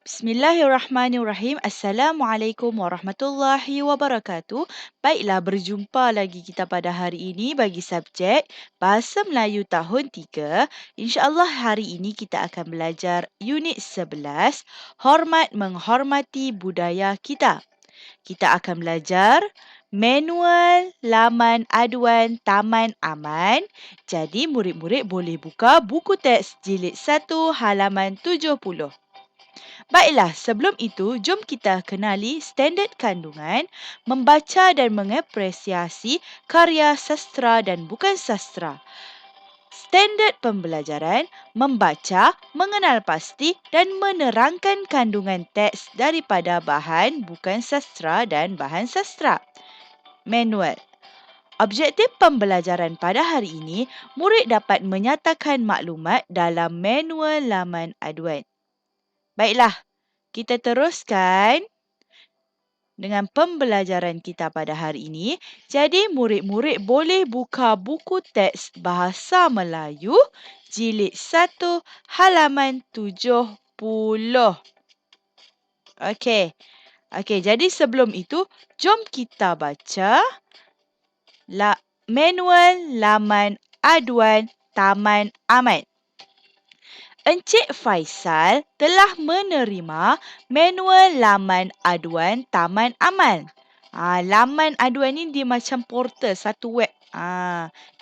Bismillahirrahmanirrahim. Assalamualaikum warahmatullahi wabarakatuh. Baiklah, berjumpa lagi kita pada hari ini bagi subjek Bahasa Melayu tahun 3. InsyaAllah hari ini kita akan belajar unit 11, Hormat Menghormati Budaya Kita. Kita akan belajar manual laman aduan Taman Aman. Jadi murid-murid boleh buka buku teks jilid 1 halaman 70. Baiklah, sebelum itu, jom kita kenali standard kandungan, membaca dan mengapresiasi karya sastra dan bukan sastra. Standard pembelajaran, membaca, mengenal pasti dan menerangkan kandungan teks daripada bahan bukan sastra dan bahan sastra. Manual. Objektif pembelajaran pada hari ini, murid dapat menyatakan maklumat dalam manual laman aduan. Baiklah, kita teruskan dengan pembelajaran kita pada hari ini. Jadi murid-murid boleh buka buku teks Bahasa Melayu jilid 1 halaman 70. Okey. Jadi sebelum itu, jom kita baca manual laman aduan Taman Aman. Encik Faisal telah menerima manual laman aduan Taman Aman. Laman aduan ni dia macam portal, satu web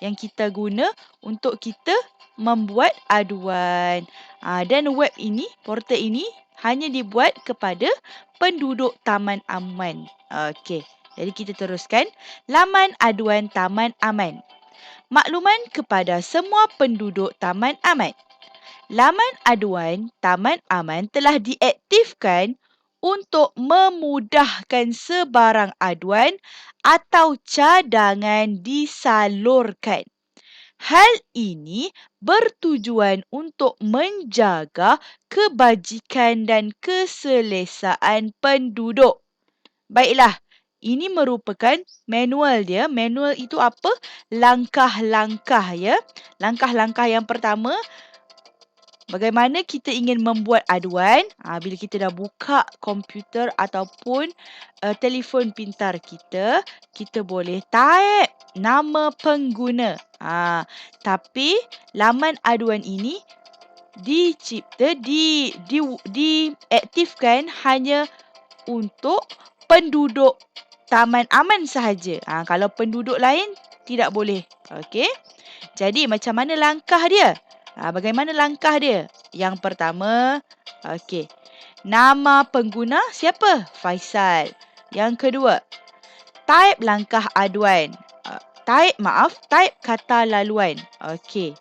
yang kita guna untuk kita membuat aduan. Dan web ini, portal ini hanya dibuat kepada penduduk Taman Aman. Okey, jadi kita teruskan. Laman aduan Taman Aman. Makluman kepada semua penduduk Taman Aman. Laman aduan Taman Aman telah diaktifkan untuk memudahkan sebarang aduan atau cadangan disalurkan. Hal ini bertujuan untuk menjaga kebajikan dan keselesaan penduduk. Baiklah, ini merupakan manual dia. Manual itu apa? Langkah-langkah ya. Langkah-langkah yang pertama, bagaimana kita ingin membuat aduan? Bila kita dah buka komputer ataupun telefon pintar kita, kita boleh type nama pengguna. Tapi laman aduan ini diaktifkan hanya untuk penduduk Taman Aman sahaja. Kalau penduduk lain tidak boleh. Okey. Jadi macam mana langkah dia? Bagaimana langkah dia? Yang pertama, nama pengguna siapa? Faisal. Yang kedua, type langkah aduan. Type kata laluan. Okey.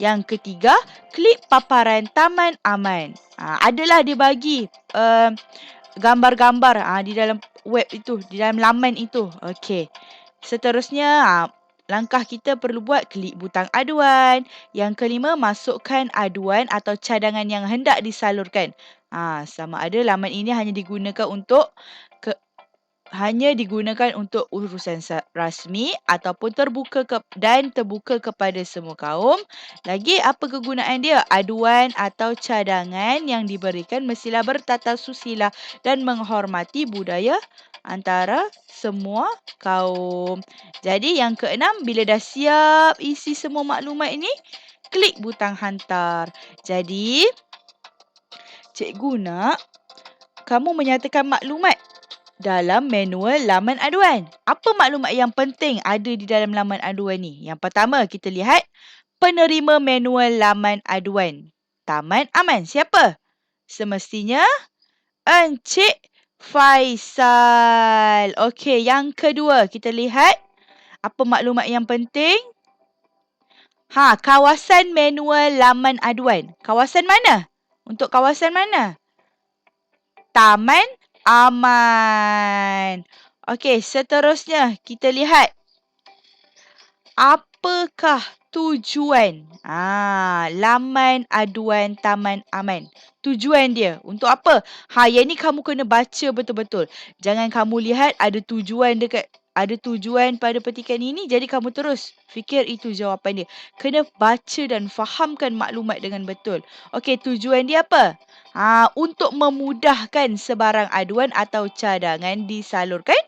Yang ketiga, klik paparan Taman Aman. Adalah dia bagi gambar-gambar di dalam web itu, di dalam laman itu. Okey. Seterusnya, langkah kita perlu buat klik butang aduan. Yang kelima, masukkan aduan atau cadangan yang hendak disalurkan. Sama ada laman ini hanya digunakan untuk urusan rasmi ataupun terbuka kepada semua kaum. Lagi, apa kegunaan dia? Aduan atau cadangan yang diberikan mestilah bertata susila dan menghormati budaya antara semua kaum. Jadi yang keenam, bila dah siap isi semua maklumat ini, klik butang hantar. Jadi, cikgu nak kamu menyatakan maklumat dalam manual laman aduan. Apa maklumat yang penting ada di dalam laman aduan ni? Yang pertama, kita lihat penerima manual laman aduan Taman Aman. Siapa? Semestinya Encik Faisal. Okey, yang kedua, kita lihat apa maklumat yang penting? Kawasan manual laman aduan. Kawasan mana? Untuk kawasan mana? Taman Aman. Okey, seterusnya kita lihat apakah tujuan laman aduan Taman Aman. Tujuan dia untuk apa? Yang ni kamu kena baca betul-betul. Jangan kamu lihat ada tujuan dekat ada tujuan pada petikan ini, jadi kamu terus fikir itu jawapan dia. Kena baca dan fahamkan maklumat dengan betul. Okey, tujuan dia apa? Untuk memudahkan sebarang aduan atau cadangan disalurkan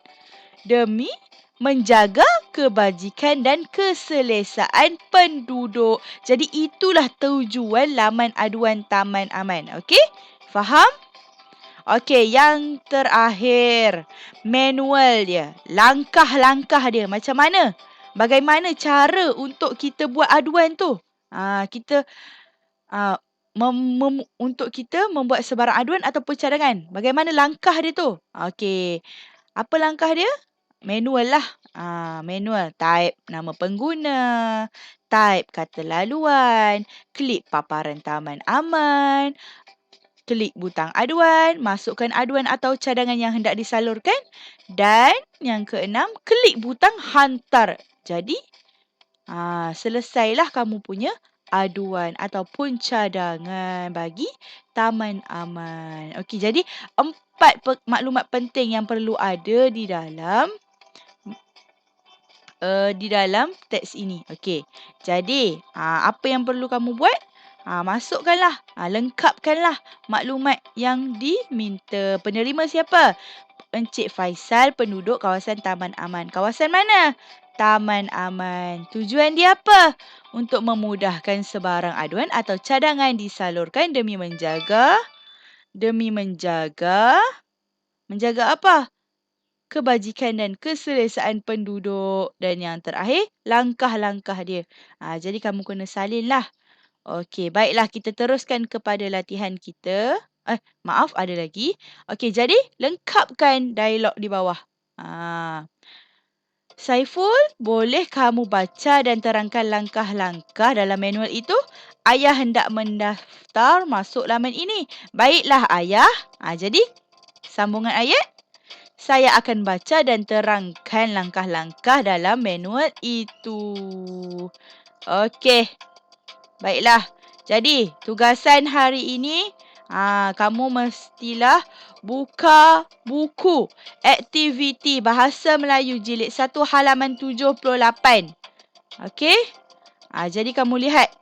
demi menjaga kebajikan dan keselesaan penduduk. Jadi itulah tujuan laman aduan Taman Aman. Okey? Faham? Okey, yang terakhir, manual dia. Langkah-langkah dia macam mana? Bagaimana cara untuk kita buat aduan tu? Kita untuk kita membuat sebarang aduan ataupun cadangan. Bagaimana langkah dia tu? Okey. Apa langkah dia? Manual lah. Manual. Type nama pengguna, type kata laluan, klik paparan Taman Aman, klik butang aduan, masukkan aduan atau cadangan yang hendak disalurkan, dan yang keenam, klik butang hantar. Jadi, selesailah kamu punya aduan ataupun cadangan bagi Taman Aman. Okey, jadi 4 maklumat penting yang perlu ada di dalam teks ini. Okey. Jadi, apa yang perlu kamu buat? Masukkanlah, lengkapkanlah maklumat yang diminta. Penerima siapa? Encik Faisal, penduduk kawasan Taman Aman. Kawasan mana? Taman Aman. Tujuan dia apa? Untuk memudahkan sebarang aduan atau cadangan disalurkan menjaga apa? Kebajikan dan keselesaan penduduk. Dan yang terakhir, langkah-langkah dia. Jadi kamu kena salinlah. Okey, baiklah kita teruskan kepada latihan kita. Maaf, ada lagi. Okey, jadi lengkapkan dialog di bawah. Saiful, boleh kamu baca dan terangkan langkah-langkah dalam manual itu? Ayah hendak mendaftar masuk laman ini. Baiklah ayah. Jadi, sambungan ayat. Saya akan baca dan terangkan langkah-langkah dalam manual itu. Okey. Baiklah. Jadi, tugasan hari ini, kamu mestilah buka buku aktiviti Bahasa Melayu Jilid 1 halaman 78. Okey? Jadi kamu lihat.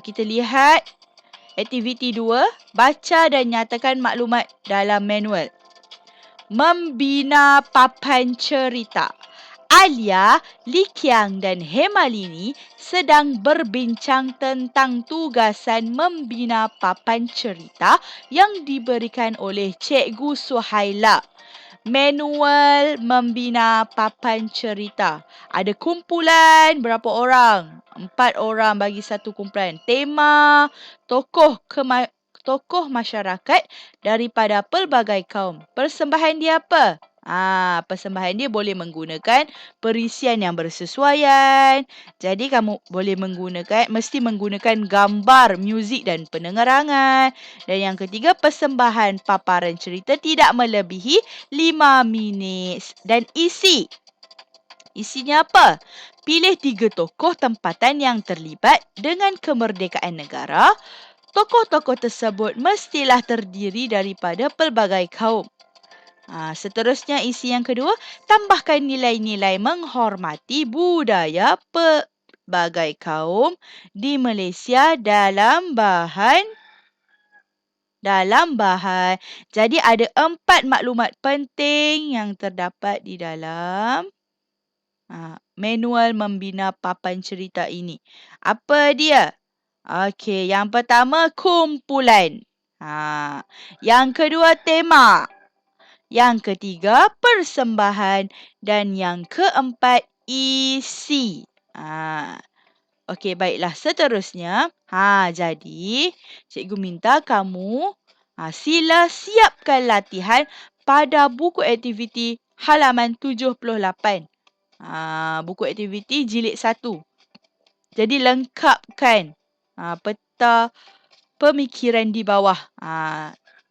Kita lihat aktiviti 2, baca dan nyatakan maklumat dalam manual. Membina papan cerita. Alia, Li Qiang dan Hemalini sedang berbincang tentang tugasan membina papan cerita yang diberikan oleh Cikgu Suhaila. Manual membina papan cerita. Ada kumpulan berapa orang? 4 orang bagi satu kumpulan. Tema, tokoh masyarakat daripada pelbagai kaum. Persembahan dia apa? Persembahan dia boleh menggunakan perisian yang bersesuaian. Jadi kamu boleh mesti menggunakan gambar, muzik dan penerangan. Dan yang ketiga, persembahan paparan cerita tidak melebihi 5 minit. Dan isinya apa? Pilih 3 tokoh tempatan yang terlibat dengan kemerdekaan negara. Tokoh-tokoh tersebut mestilah terdiri daripada pelbagai kaum. Seterusnya isi yang kedua, tambahkan nilai-nilai menghormati budaya pelbagai kaum di Malaysia dalam bahan. Jadi ada 4 maklumat penting yang terdapat di dalam manual membina papan cerita ini. Apa dia? Okey, yang pertama kumpulan. Yang kedua tema. Yang ketiga persembahan dan yang keempat isi. Okey, baiklah seterusnya. Jadi cikgu minta kamu sila siapkan latihan pada buku aktiviti halaman 78. Buku aktiviti jilid 1. Jadi lengkapkan peta pemikiran di bawah.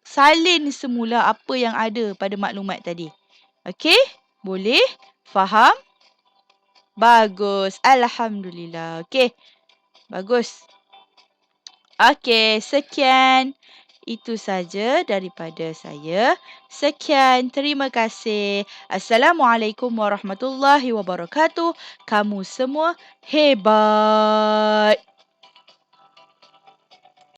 Salin semula apa yang ada pada maklumat tadi. Okey? Boleh? Faham? Bagus. Alhamdulillah. Okey. Bagus. Okey, sekian. Itu saja daripada saya. Sekian, terima kasih. Assalamualaikum warahmatullahi wabarakatuh. Kamu semua hebat.